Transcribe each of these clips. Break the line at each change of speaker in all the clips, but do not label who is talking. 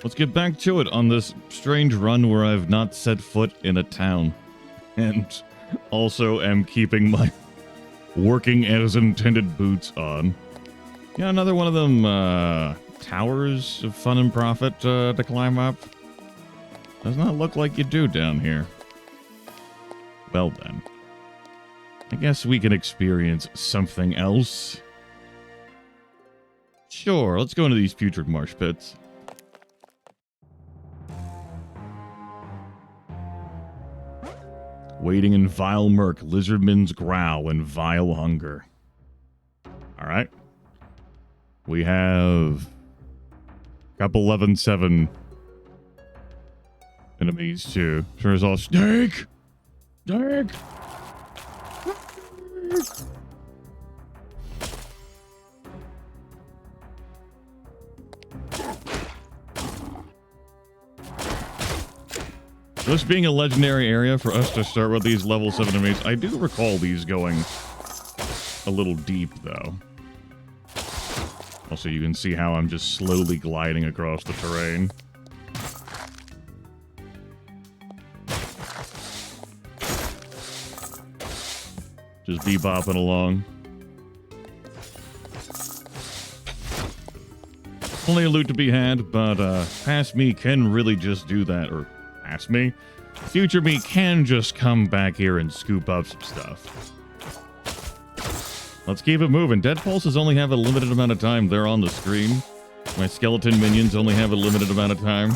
let's get back to it on this strange run where I've not set foot in a town. And also am keeping my working as intended boots on. Yeah, another one of them towers of fun and profit to climb up. Does not look like you do down here. Well then. I guess we can experience something else. Sure, let's go into these putrid marsh pits. Waiting in vile murk, lizardmen's growl, and vile hunger. Alright. We have a couple 11-7 enemies too. Sure as all snake! Snake! This being a legendary area for us to start with these level 7 enemies, I do recall these going a little deep, though. Also, you can see how I'm just slowly gliding across the terrain. Just bebopping along. Plenty of loot to be had, but past me can really just do that, or past me? Future me can just come back here and scoop up some stuff. Let's keep it moving. Dead pulses only have a limited amount of time. They're on the screen. My skeleton minions only have a limited amount of time.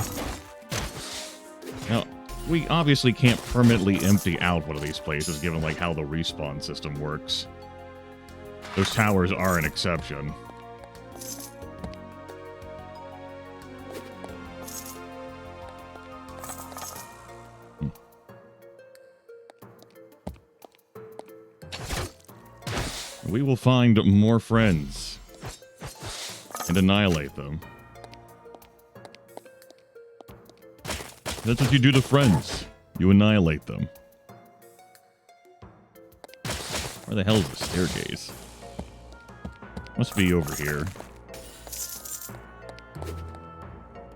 Now, we obviously can't permanently empty out one of these places, given like how the respawn system works. Those towers are an exception. We will find more friends and annihilate them. That's what you do to friends. You annihilate them. Where the hell is the staircase? Must be over here.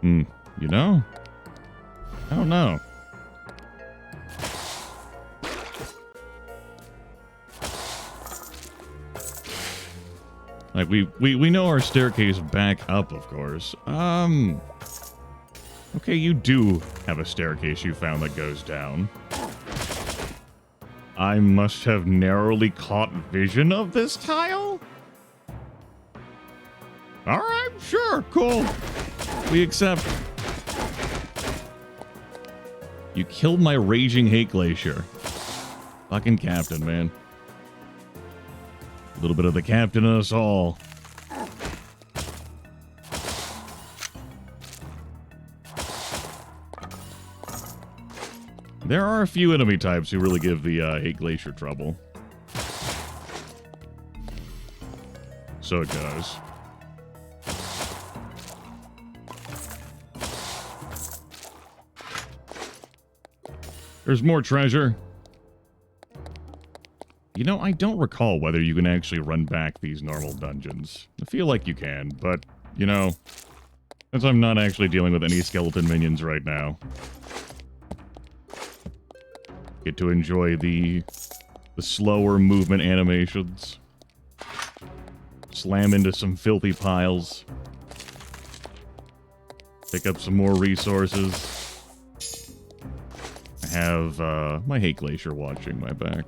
You know? I don't know. Like, we know our staircase back up, of course. Okay, you do have a staircase you found that goes down. I must have narrowly caught vision of this tile? Alright, sure, cool. We accept. You killed my raging hate glacier. Fucking captain, man. A little bit of the captain in us all. There are a few enemy types who really give the hate glacier trouble. So it goes. There's more treasure. You know, I don't recall whether you can actually run back these normal dungeons. I feel like you can, but, you know, since I'm not actually dealing with any skeleton minions right now, get to enjoy the slower movement animations. Slam into some filthy piles. Pick up some more resources. I have my hate glacier watching my back.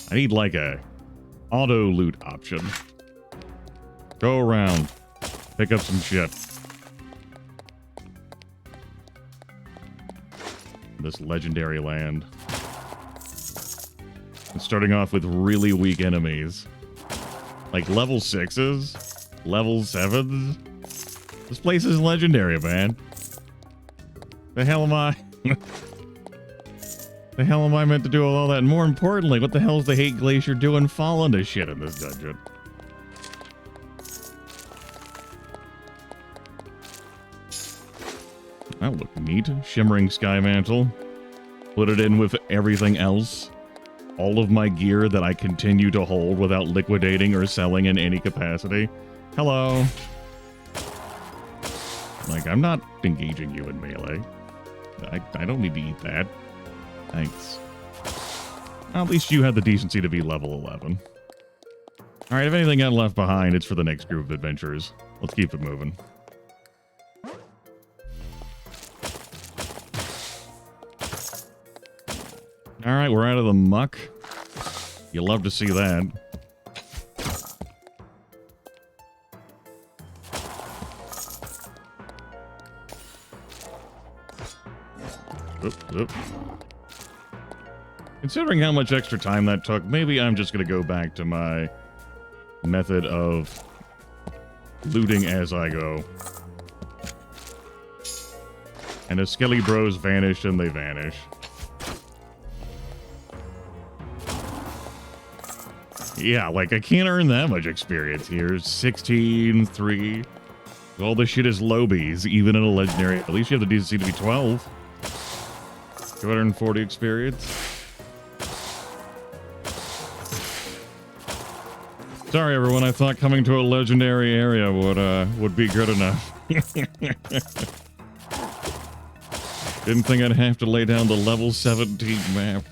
I need like a auto loot option. Go around. Pick up some shit. This legendary land. And starting off with really weak enemies. Like level 6s. Level 7s. This place is legendary, man. The hell am I? The hell am I meant to do with all that? And more importantly, what the hell is the hate glacier doing falling to shit in this dungeon? That would look neat. Shimmering sky mantle. Put it in with everything else. All of my gear that I continue to hold without liquidating or selling in any capacity. Hello. Like, I'm not engaging you in melee. I don't need to eat that. Thanks. Well, at least you had the decency to be level 11. Alright, if anything got left behind, it's for the next group of adventurers. Let's keep it moving. Alright, we're out of the muck. You love to see that. Oop. Considering how much extra time that took, maybe I'm just going to go back to my method of looting as I go. And as Skelly Bros vanish, and they vanish. Yeah, like, I can't earn that much experience here. 16, 3. All this shit is lobies, even in a legendary. At least you have the decency to be 12. 240 experience. Sorry, everyone. I thought coming to a legendary area would be good enough. Didn't think I'd have to lay down the level 17 map.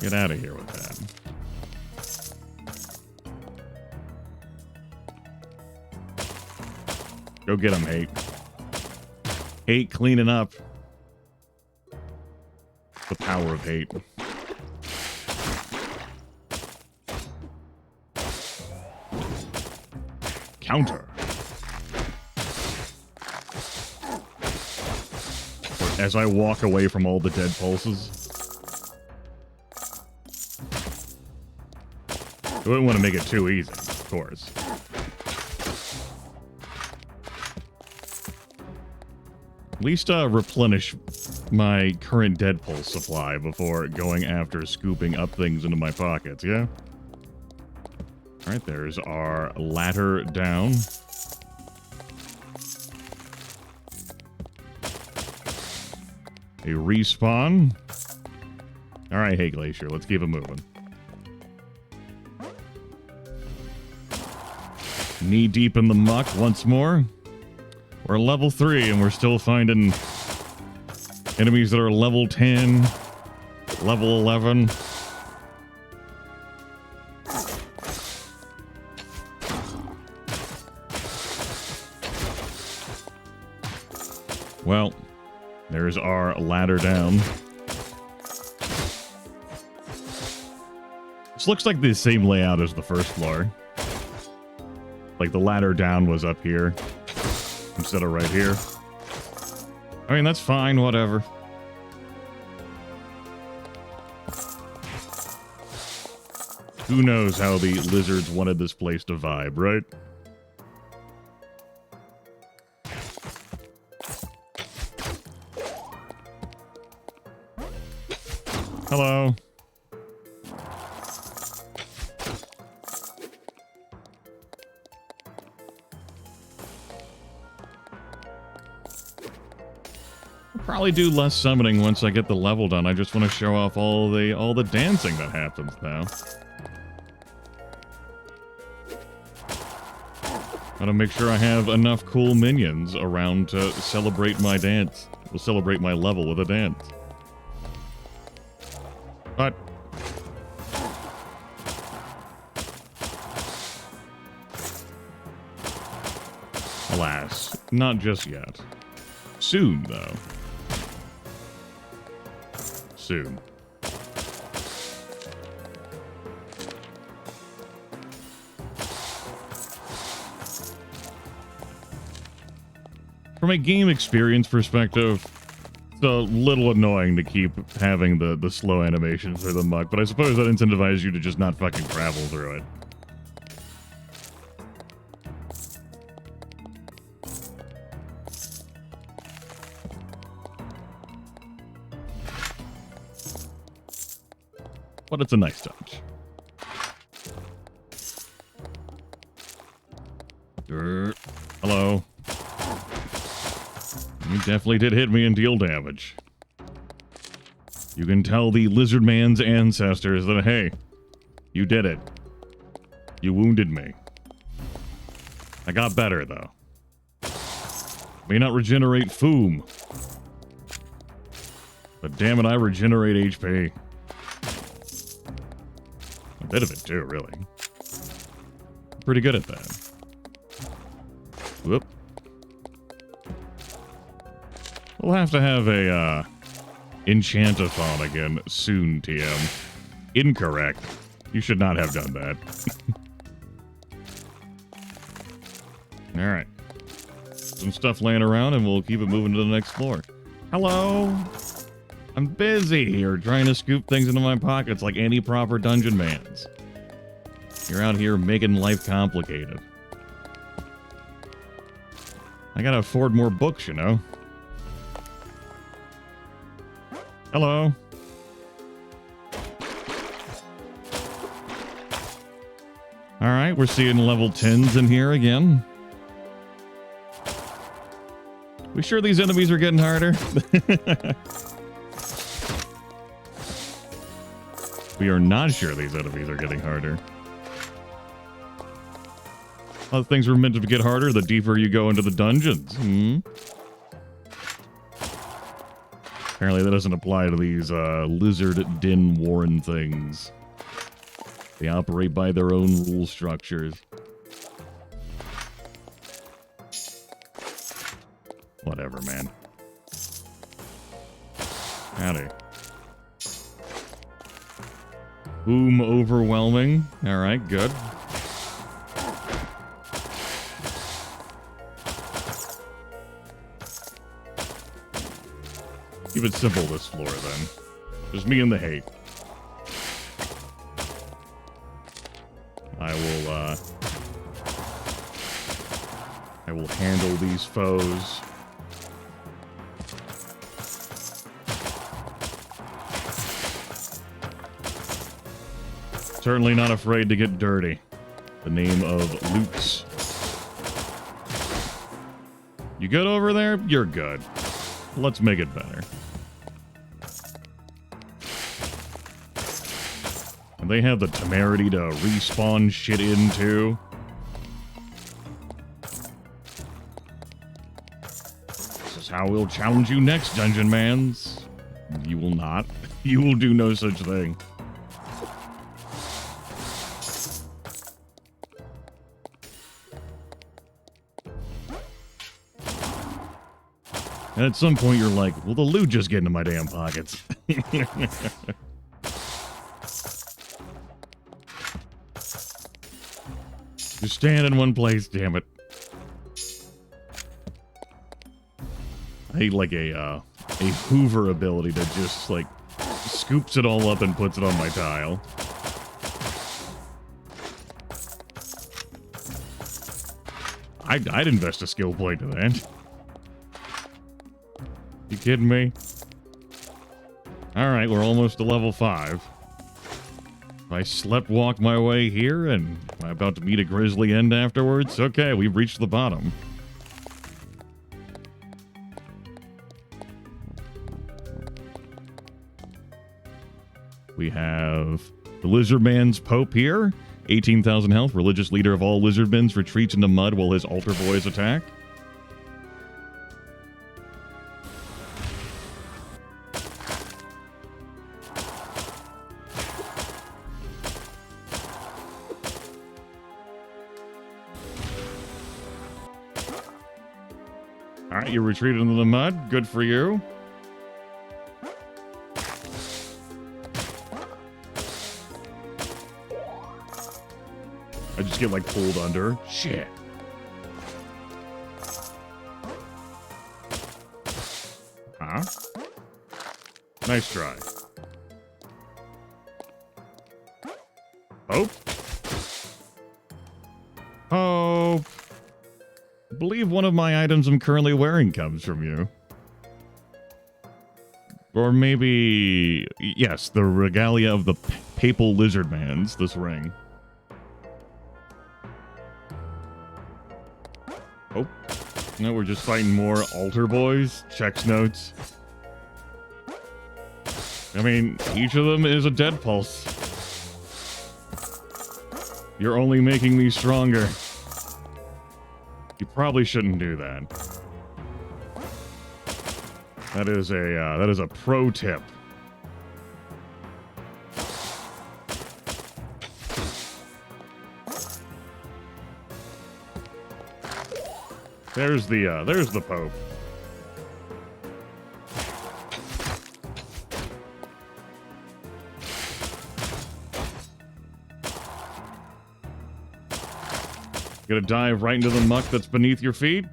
Get out of here with that. Go get him, Hate. Hate cleaning up. The power of hate. Counter. As I walk away from all the dead pulses. I wouldn't want to make it too easy, of course. At least replenish my current dead pulse supply before going after scooping up things into my pockets, yeah? Alright, there's our ladder down. A respawn. Alright, hey Glacier, let's keep it moving. Knee deep in the muck once more. We're level 3 and we're still finding enemies that are level 10, level 11. Well, there's our ladder down. This looks like the same layout as the first floor. Like the ladder down was up here instead of right here. I mean, that's fine, whatever. Who knows how the lizards wanted this place to vibe, right? Hello. Probably do less summoning once I get the level done. I just want to show off all the dancing that happens now. Gotta make sure I have enough cool minions around to celebrate my dance. We'll celebrate my level with a dance. But alas, not just yet. Soon, though. Soon. From a game experience perspective, it's a little annoying to keep having the slow animations or the muck, but I suppose that incentivizes you to just not fucking travel through it. But it's a nice touch. Hello. You definitely did hit me and deal damage. You can tell the Lizardman's ancestors that, hey, you did it. You wounded me. I got better, though. May not regenerate foom. But damn it, I regenerate HP. A bit of it, too, really. Pretty good at that. Whoop. We'll have to have a, Enchantathon again soon, TM. Incorrect. You should not have done that. Alright. Some stuff laying around, and we'll keep it moving to the next floor. Hello! I'm busy here trying to scoop things into my pockets like any proper Dungeonmans. You're out here making life complicated. I gotta afford more books, you know? Hello. Alright, we're seeing level 10s in here again. We sure these enemies are getting harder? We are not sure these enemies are getting harder. Other things were meant to get harder the deeper you go into the dungeons. Apparently that doesn't apply to these lizard den warren things. They operate by their own rule structures. Whatever, man. Howdy. Boom, overwhelming. Alright, good. Keep it simple this floor, then. Just me and the hate. I will handle these foes. Certainly not afraid to get dirty. The name of Lutz. You good over there? You're good. Let's make it better. And they have the temerity to respawn shit in, too. This is how we'll challenge you next, Dungeonmans. You will not. You will do no such thing. And at some point you're like, well, the loot just get into my damn pockets. Just stand in one place, damn it. I hate like a Hoover ability that just like scoops it all up and puts it on my tile. I'd invest a skill point to that. You kidding me? Alright, we're almost to level 5. I slept walk my way here, and I'm about to meet a grisly end afterwards. Okay, we've reached the bottom. We have the Lizardman's Pope here. 18,000 health. Religious leader of all Lizardmans retreats into mud while his altar boys attack. Alright, you retreated into the mud. Good for you. I just get, like, pulled under. Shit. Huh? Nice try. Hope? Hope. I believe one of my items I'm currently wearing comes from you. Or maybe... Yes, the regalia of the Papal Lizardmans, this ring. Oh. No, we're just fighting more altar boys. Checks notes. I mean, each of them is a dead pulse. You're only making me stronger. You probably shouldn't do that. That is a pro tip. There's the Pope. Gonna dive right into the muck that's beneath your feet?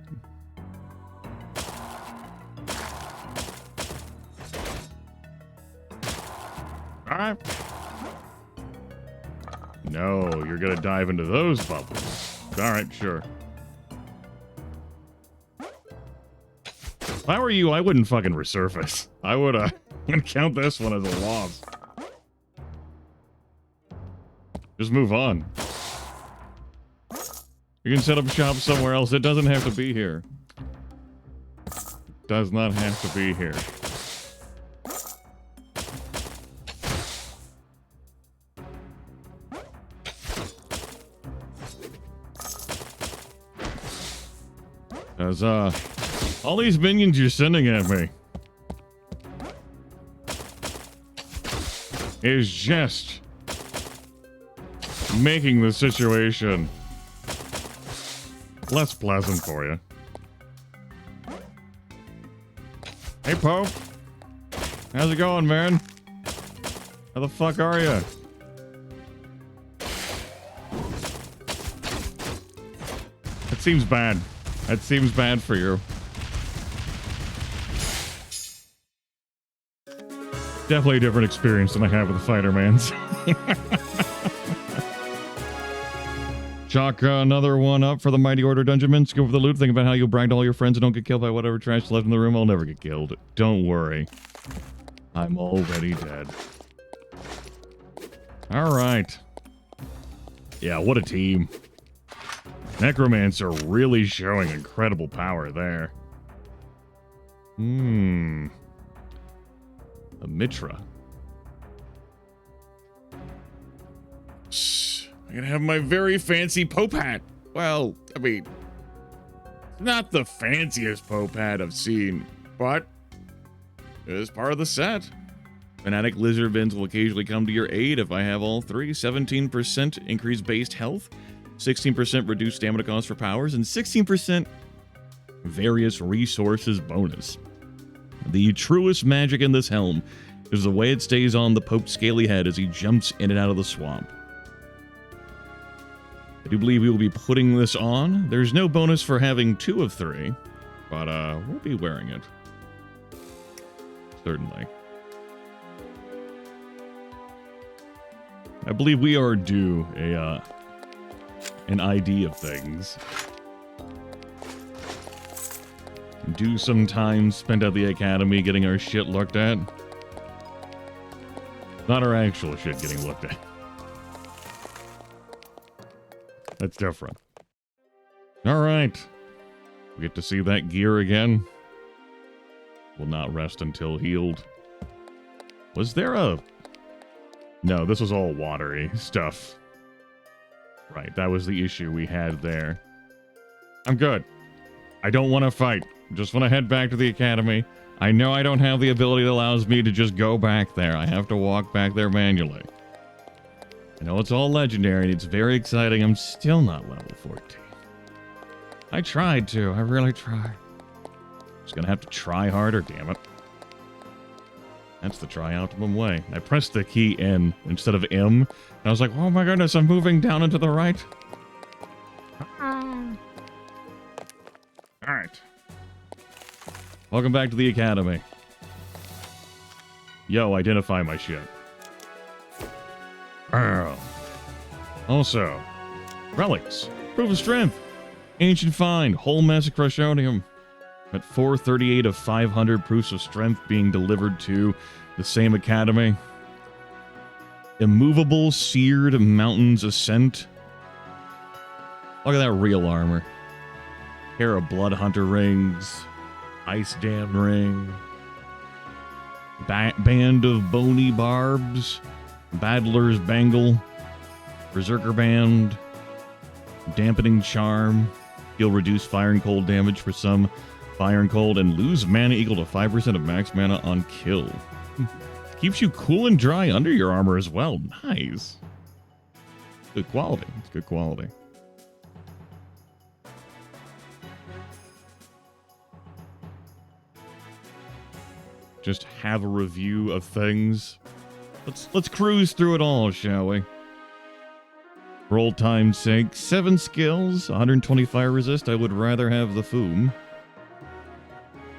Alright. No, you're gonna dive into those bubbles. Alright, sure. If I were you, I wouldn't fucking resurface. I would, count this one as a loss. Just move on. You can set up shop somewhere else. It doesn't have to be here. Does not have to be here. As, all these minions you're sending at me is just making the situation less pleasant for you. Hey, Pope. How's it going, man? How the fuck are you? That seems bad. That seems bad for you. Definitely a different experience than I have with the Fightermans. Chalk another one up for the Mighty Order Dungeonmans. Go for the loot. Think about how you'll brag to all your friends and don't get killed by whatever trash left in the room. I'll never get killed. Don't worry. I'm already dead. Alright. Yeah, what a team. Necromancer really showing incredible power there. A Mitra. I'm gonna have my very fancy Pope hat. Well, I mean, not the fanciest Pope hat I've seen, but it is part of the set. Fanatic Lizard Bins will occasionally come to your aid if I have all three. 17% increased based health, 16% reduced stamina cost for powers, and 16% various resources bonus. The truest magic in this helm is the way it stays on the Pope's scaly head as he jumps in and out of the swamp. I do believe we will be putting this on. There's no bonus for having 2 of 3, but we'll be wearing it. Certainly. I believe we are due an ID of things. Do some time spent at the academy getting our shit looked at. Not our actual shit getting looked at. That's different. Alright. We get to see that gear again. Will not rest until healed. Was there a... No, this was all watery stuff. Right, that was the issue we had there. I'm good. I don't want to fight. Just want to head back to the academy. I know I don't have the ability that allows me to just go back there. I have to walk back there manually. I know it's all legendary and it's very exciting. I'm still not level 14. I tried to. I really tried. Just gonna have to try harder, damn it. That's the tri-optimum way. I pressed the key N instead of M, and I was like, oh my goodness, I'm moving down and to the right. Alright. Welcome back to the academy. Yo, identify my shit. Also, relics, proof of strength, ancient find, whole mess of crushonium. At 438 of 500 proofs of strength being delivered to the same academy. Immovable seared mountains ascent. Look at that real armor. Pair of blood hunter rings, ice dam ring, band of bony barbs, battler's bangle, berserker band, dampening charm, You'll reduce fire and cold damage for some fire and cold and lose mana equal to 5% of max mana on kill. Keeps you cool and dry under your armor as well. Nice. Good quality. It's good quality. Just have a review of things. Let's cruise through it all, shall we? For old time's sake, 7 skills, 120 fire resist. I would rather have the Foom.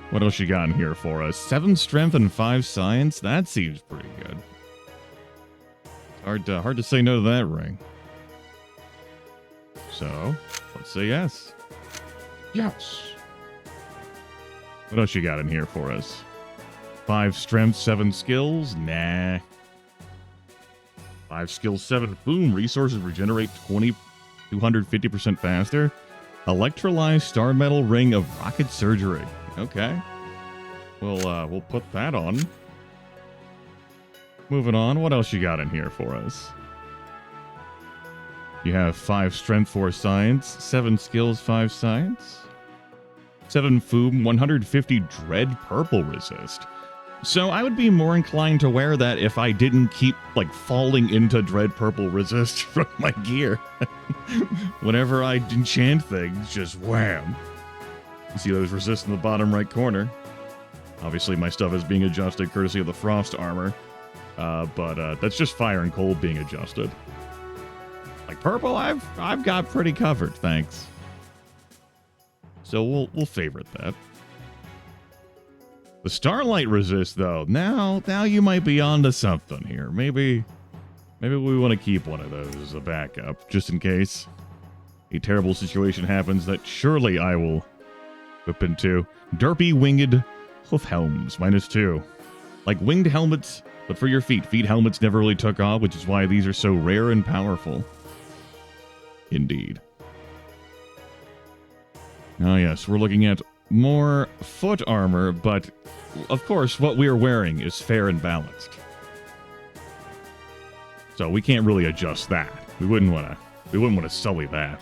What else you got in here for us? 7 strength and 5 science. That seems pretty good. Hard to say no to that ring. So, let's say yes. Yes. What else you got in here for us? 5 strength, 7 skills? Nah. 5 skills, 7 boom. Resources regenerate 250% faster. Electrolyzed star metal ring of rocket surgery. Okay. We'll put that on. Moving on. What else you got in here for us? You have 5 strength, 4 science, 7 skills, 5 science, 7 foom, 150 dread purple resist. So I would be more inclined to wear that if I didn't keep, like, falling into dread purple resist from my gear. Whenever I enchant things, just wham. You see those resists in the bottom right corner. Obviously, my stuff is being adjusted courtesy of the frost armor. But that's just fire and cold being adjusted. Like purple, I've got pretty covered, thanks. So we'll favorite that. The starlight resist, though. Now you might be onto something here. Maybe we want to keep one of those as a backup, just in case a terrible situation happens that surely I will whip into. Derpy winged hoof helms, -2. Like winged helmets, but for your feet. Feet helmets never really took off, which is why these are so rare and powerful. Indeed. Oh yes, we're looking at more foot armor, but of course what we are wearing is fair and balanced. So we can't really adjust that. We wouldn't want to sully that.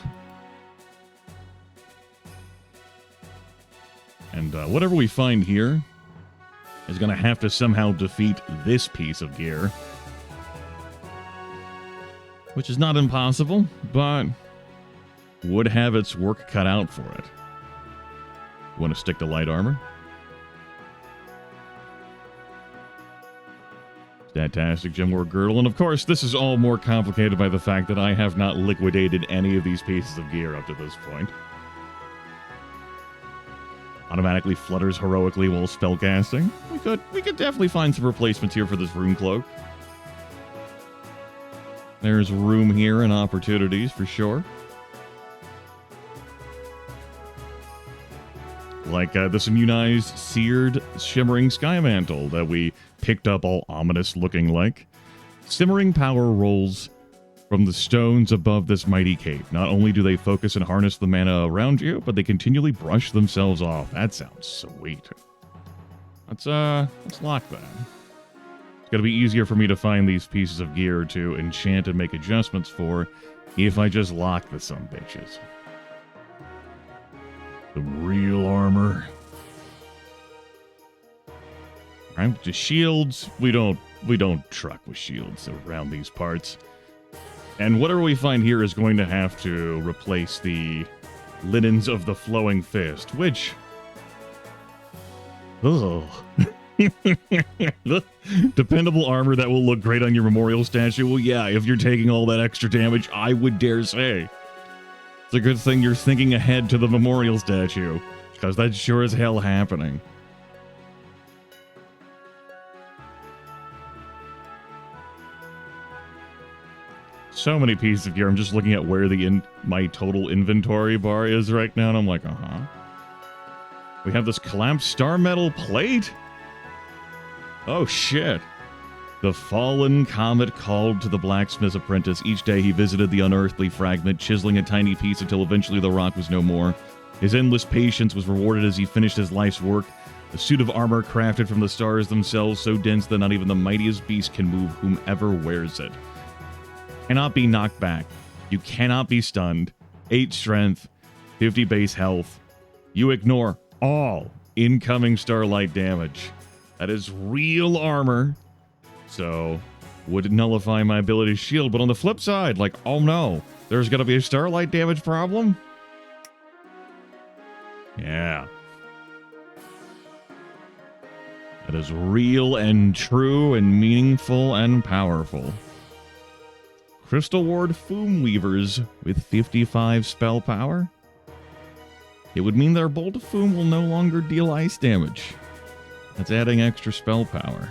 And whatever we find here is going to have to somehow defeat this piece of gear. Which is not impossible, but would have its work cut out for it. You want to stick to light armor? Statastic Gemwar Girdle. And of course, this is all more complicated by the fact that I have not liquidated any of these pieces of gear up to this point. Automatically flutters heroically while spellcasting. We could definitely find some replacements here for this rune cloak. There's room here and opportunities for sure. Like this immunized, seared, shimmering sky mantle that we picked up all ominous looking like. Simmering power rolls from the stones above this mighty cape. Not only do they focus and harness the mana around you, but they continually brush themselves off. That sounds sweet. Let's lock that. It's gonna be easier for me to find these pieces of gear to enchant and make adjustments for if I just lock the sumbitches. The real armor. Right, the shields, we don't truck with shields around these parts. And whatever we find here is going to have to replace the linens of the flowing fist, which... Ugh. Dependable armor that will look great on your memorial statue. Well, yeah, if you're taking all that extra damage, I would dare say. It's a good thing you're thinking ahead to the memorial statue, because that's sure as hell happening. So many pieces of gear. I'm just looking at where my total inventory bar is right now, and I'm like, We have this collapsed star metal plate? Oh, shit. The fallen comet called to the blacksmith's apprentice. Each day he visited the unearthly fragment, chiseling a tiny piece until eventually the rock was no more. His endless patience was rewarded as he finished his life's work. A suit of armor crafted from the stars themselves, so dense that not even the mightiest beast can move whomever wears it. Cannot be knocked back. You cannot be stunned. 8 strength. 50 base health. You ignore all incoming starlight damage. That is real armor. So, would nullify my ability to shield. But on the flip side, like, oh no, there's going to be a starlight damage problem? Yeah. That is real and true and meaningful and powerful. Crystal Ward Foom Weavers with 55 spell power. It would mean their Bolt of Foom will no longer deal ice damage. That's adding extra spell power.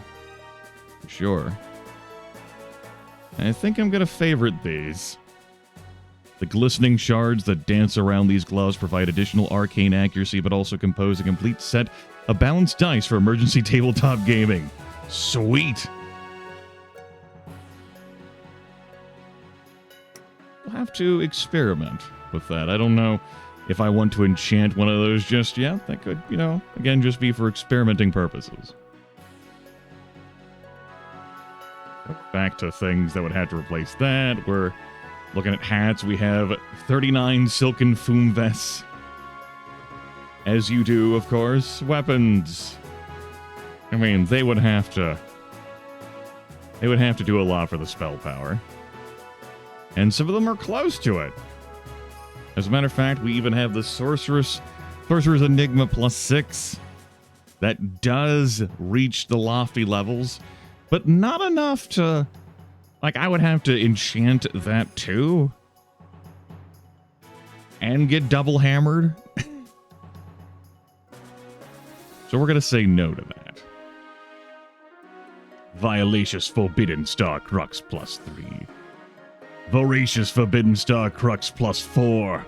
For sure. I think I'm going to favorite these. The glistening shards that dance around these gloves provide additional arcane accuracy, but also compose a complete set of balanced dice for emergency tabletop gaming. Sweet! We'll have to experiment with that. I don't know if I want to enchant one of those just yet. That could, you know, again, just be for experimenting purposes. Back to things that would have to replace that. We're looking at hats. We have 39 silken foom vests. As you do, of course. Weapons. I mean, they would have to do a lot for the spell power. And some of them are close to it. As a matter of fact, we even have the Sorcerer's Enigma +6. That does reach the lofty levels, but not enough to... Like, I would have to enchant that too. And get double hammered. So we're going to say no to that. Violacious Forbidden Star Crux +3. Voracious Forbidden Star Crux +4.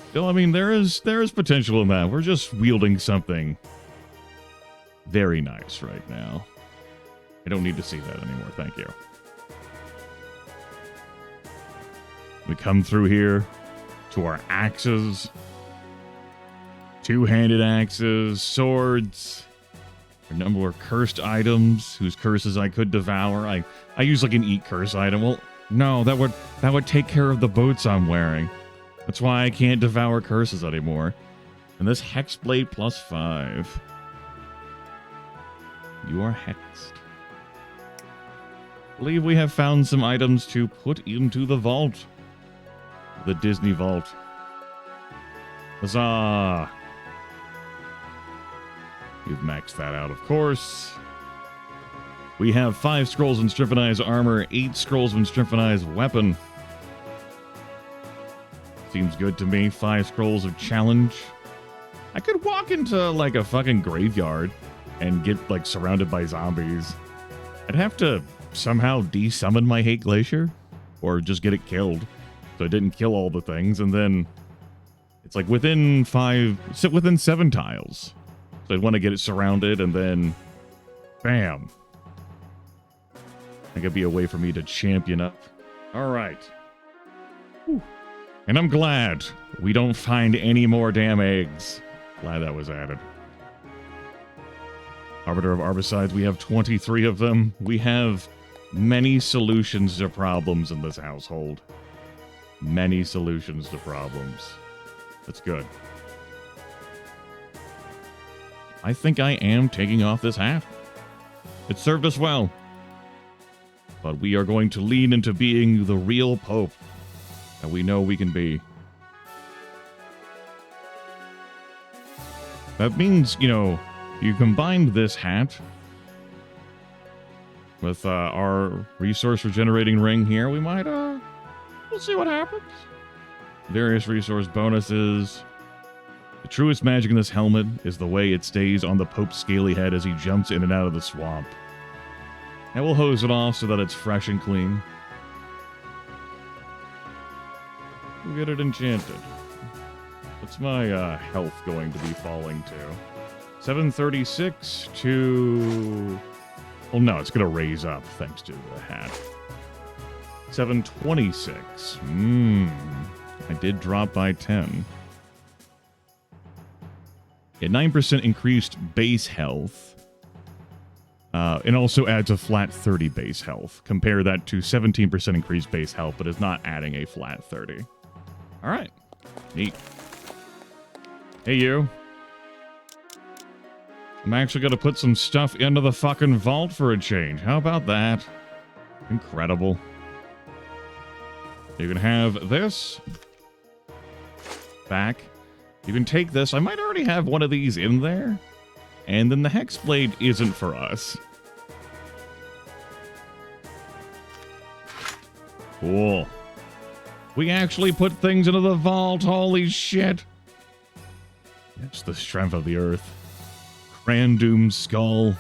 Still, I mean, there is potential in that. We're just wielding something very nice right now. I don't need to see that anymore, thank you. We come through here to our axes. Two-handed axes, swords, a number of cursed items whose curses I could devour. I use like an eat curse item. Well, no, that would take care of the boots I'm wearing. That's why I can't devour curses anymore. And this Hexblade +5. You are hexed. I believe we have found some items to put into the vault. The Disney vault. Huzzah! You've maxed that out, of course. We have 5 scrolls of Stryphonized armor, 8 scrolls of Stryphonized weapon. Seems good to me. 5 scrolls of challenge. I could walk into, like, a fucking graveyard and get, like, surrounded by zombies. I'd have to somehow de-summon my Hate Glacier, or just get it killed, so it didn't kill all the things, and then it's, like, within 7 tiles. So I'd want to get it surrounded, and then, bam. I think it'd be a way for me to champion up. All right. Whew. And I'm glad we don't find any more damn eggs. Glad that was added. Arbiter of Arbicides, we have 23 of them. We have many solutions to problems in this household. Many solutions to problems. That's good. I think I am taking off this hat. It served us well. But we are going to lean into being the real Pope that we know we can be. That means, you know, you combine this hat with our resource regenerating ring here. We might, we'll see what happens. Various resource bonuses. The truest magic in this helmet is the way it stays on the Pope's scaly head as he jumps in and out of the swamp. And we'll hose it off so that it's fresh and clean. We'll get it enchanted. What's my health going to be falling to? 736 to... Well, no, it's going to raise up thanks to the hat. 726. I did drop by 10. Yeah, 9% increased base health. And also adds a flat 30 base health. Compare that to 17% increased base health, but is not adding a flat 30. All right. Neat. Hey, you. I'm actually going to put some stuff into the fucking vault for a change. How about that? Incredible. You can have this. Back. You can take this. I might already have one of these in there. And then the hex blade isn't for us. Cool. We actually put things into the vault. Holy shit. It's the strength of the earth. Crandoom skull.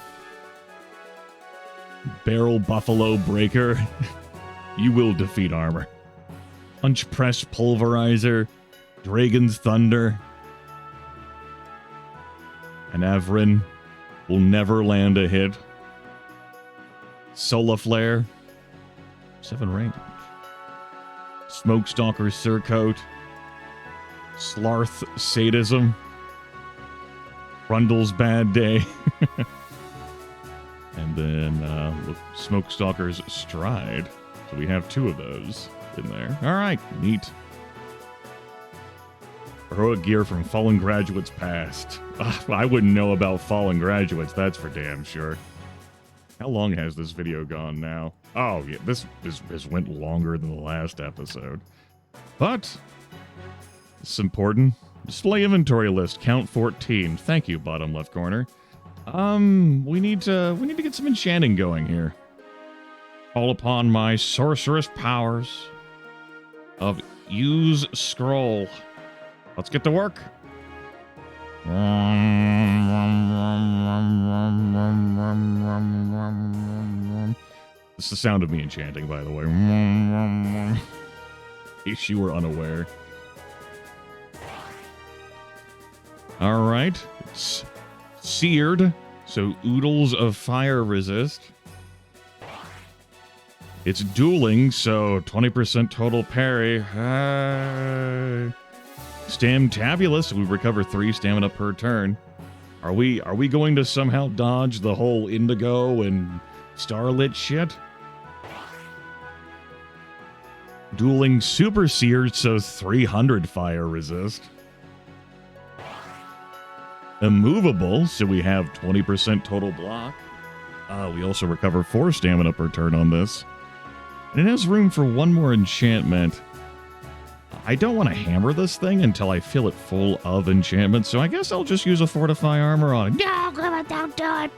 Barrel buffalo breaker. You will defeat armor. Punch press pulverizer. Dragon's thunder. And Avrin will never land a hit. Solar flare. 7 range. Smokestalker surcoat. Slarth sadism. Brundle's bad day. And then Smokestalker's stride. So we have 2 of those in there. Alright, neat. Heroic gear from fallen graduates past. I wouldn't know about fallen graduates, that's for damn sure. How long has this video gone now? Oh, yeah, this went longer than the last episode. But, it's important. Display inventory list, count 14. Thank you, bottom left corner. We need to get some enchanting going here. Call upon my sorceress powers of use scroll. Let's get to work. This is the sound of me enchanting, by the way. In case you were unaware. Alright. It's seared, so oodles of fire resist. It's dueling, so 20% total parry. Stamtabulous, we recover 3 stamina per turn. Are we going to somehow dodge the whole indigo and starlit shit? Dueling super seared, so 300 fire resist. Immovable, so we have 20% total block. We also recover 4 stamina per turn on this. And it has room for 1 more enchantment. I don't want to hammer this thing until I fill it full of enchantments, so I guess I'll just use a Fortify Armor on it. No, Grimith, don't do it!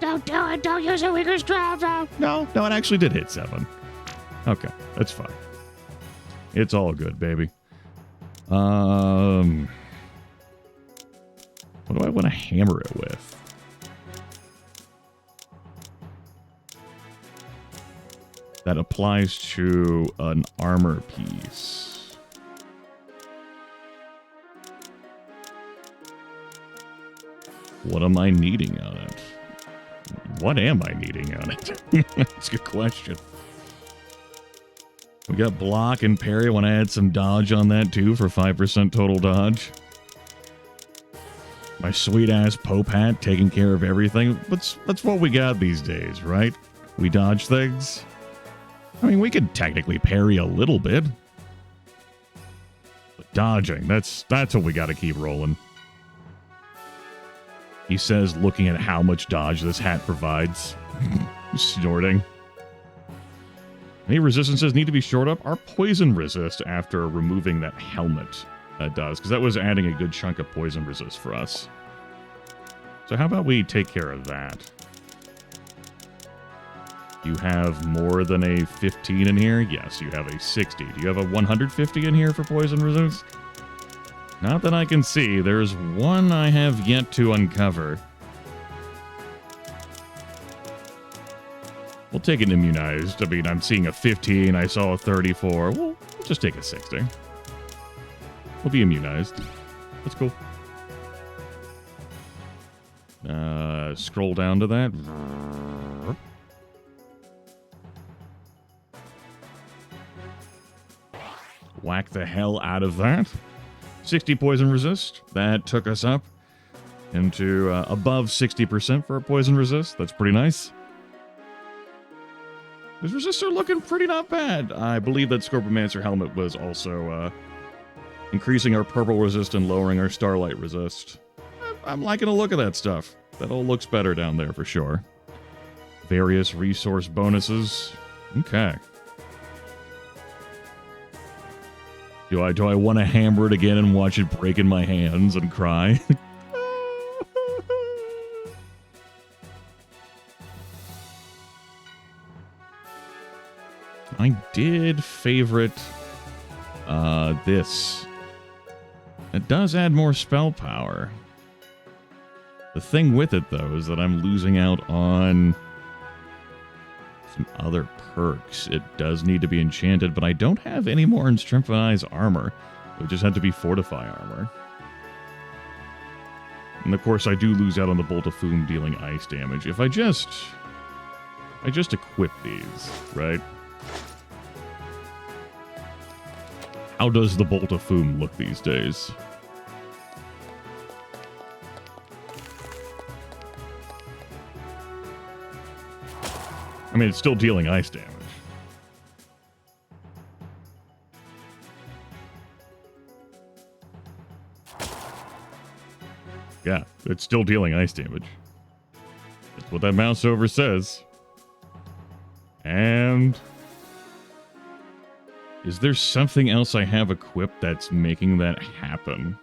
Don't do it! Don't use a weaker strap! No, it actually did hit 7. Okay, that's fine. It's all good, baby. What do I want to hammer it with? That applies to an armor piece. What am I needing on it? What am I needing on it? That's a good question. We got block and parry. Want to add some dodge on that too for 5% total dodge. My sweet-ass Pope hat taking care of everything. That's what we got these days, right? We dodge things. I mean, we could technically parry a little bit. But dodging, that's what we got to keep rolling. He says, looking at how much dodge this hat provides. Snorting. Any resistances need to be shored up? Our poison resist after removing that helmet does, because that was adding a good chunk of poison resist for us. So how about we take care of that? You have more than a 15 in here? Yes, you have a 60. Do you have a 150 in here for poison resist? Not that I can see. There's one I have yet to uncover. We'll take an immunized. I mean, I'm seeing a 15. I saw a 34. We'll just take a 60. We'll be immunized. That's cool. Scroll down to that. Whack the hell out of that. 60 poison resist. That took us up into above 60% for a poison resist. That's pretty nice. These resists are looking pretty not bad. I believe that Scorpomancer helmet was also Increasing our purple resist and lowering our starlight resist. I'm liking the look of that stuff. That all looks better down there for sure. Various resource bonuses. Okay. Do I want to hammer it again and watch it break in my hands and cry? I did favorite this. It does add more spell power. The thing with it, though, is that I'm losing out on some other perks. It does need to be enchanted, but I don't have any more in Strength of Eye's armor. It just had to be Fortify armor. And of course, I do lose out on the Bolt of Foom dealing ice damage. If I just equip these, right? How does the Bolt of Foom look these days? I mean, it's still dealing ice damage. Yeah, it's still dealing ice damage. That's what that mouse over says. And is there something else I have equipped that's making that happen?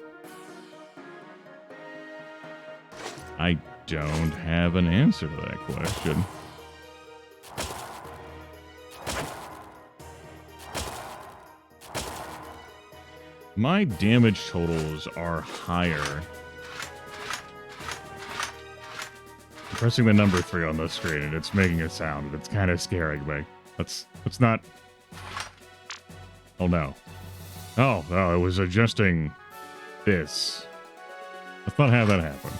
I don't have an answer to that question. My damage totals are higher. I'm pressing the number 3 on the screen and it's making a sound. It's kind of scaring me. Let's not... Oh no. Oh, it was adjusting this. Let's not have that happen.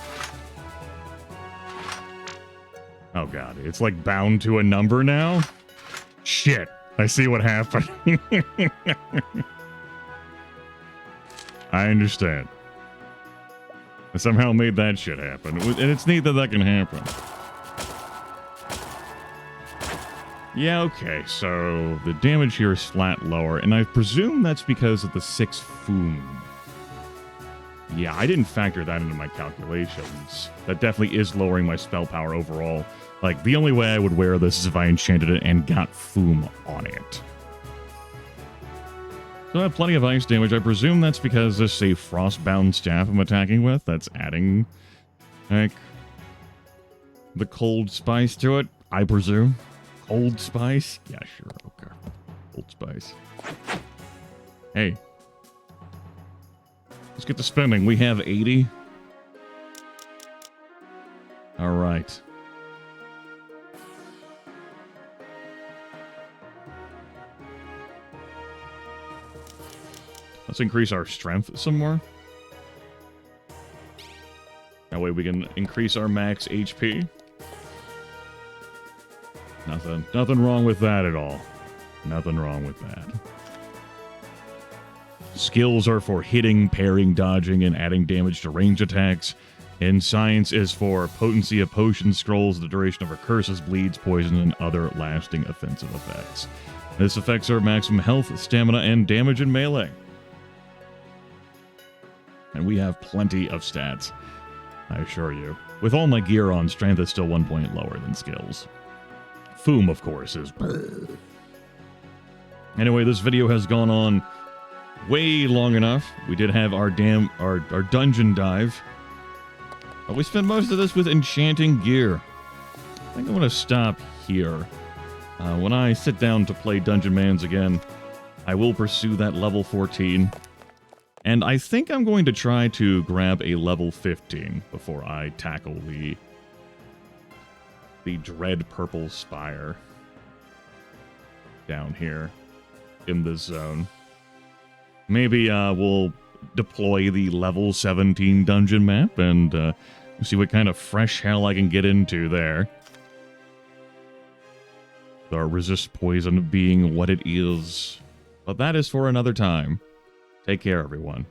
Oh god, it's like bound to a number now? Shit, I see what happened. I understand. I somehow made that shit happen. And it's neat that can happen. Yeah, okay, so the damage here is flat lower, and I presume that's because of the 6 Foom. Yeah, I didn't factor that into my calculations. That definitely is lowering my spell power overall. Like, the only way I would wear this is if I enchanted it and got Foom on it. So I have plenty of ice damage. I presume that's because this is a frostbound staff I'm attacking with. That's adding, like, the cold spice to it, I presume. Cold spice? Yeah, sure, okay. Cold spice. Hey. Let's get to spending. We have 80. All right. Let's increase our strength some more. That way we can increase our max HP. Nothing wrong with that at all. Nothing wrong with that. Skills are for hitting, parrying, dodging, and adding damage to range attacks. And science is for potency of potion scrolls, the duration of our curses, bleeds, poison, and other lasting offensive effects. This affects our maximum health, stamina, and damage in melee. And we have plenty of stats, I assure you. With all my gear on, strength is still 1 point lower than skills. Foom, of course, is... Anyway, this video has gone on way long enough. We did have our dungeon dive. But we spent most of this with enchanting gear. I think I'm going to stop here. When I sit down to play Dungeonmans again, I will pursue that level 14. And I think I'm going to try to grab a level 15 before I tackle the Dread Purple Spire down here in this zone. Maybe we'll deploy the level 17 dungeon map and see what kind of fresh hell I can get into there. The resist poison being what it is. But that is for another time. Take care, everyone.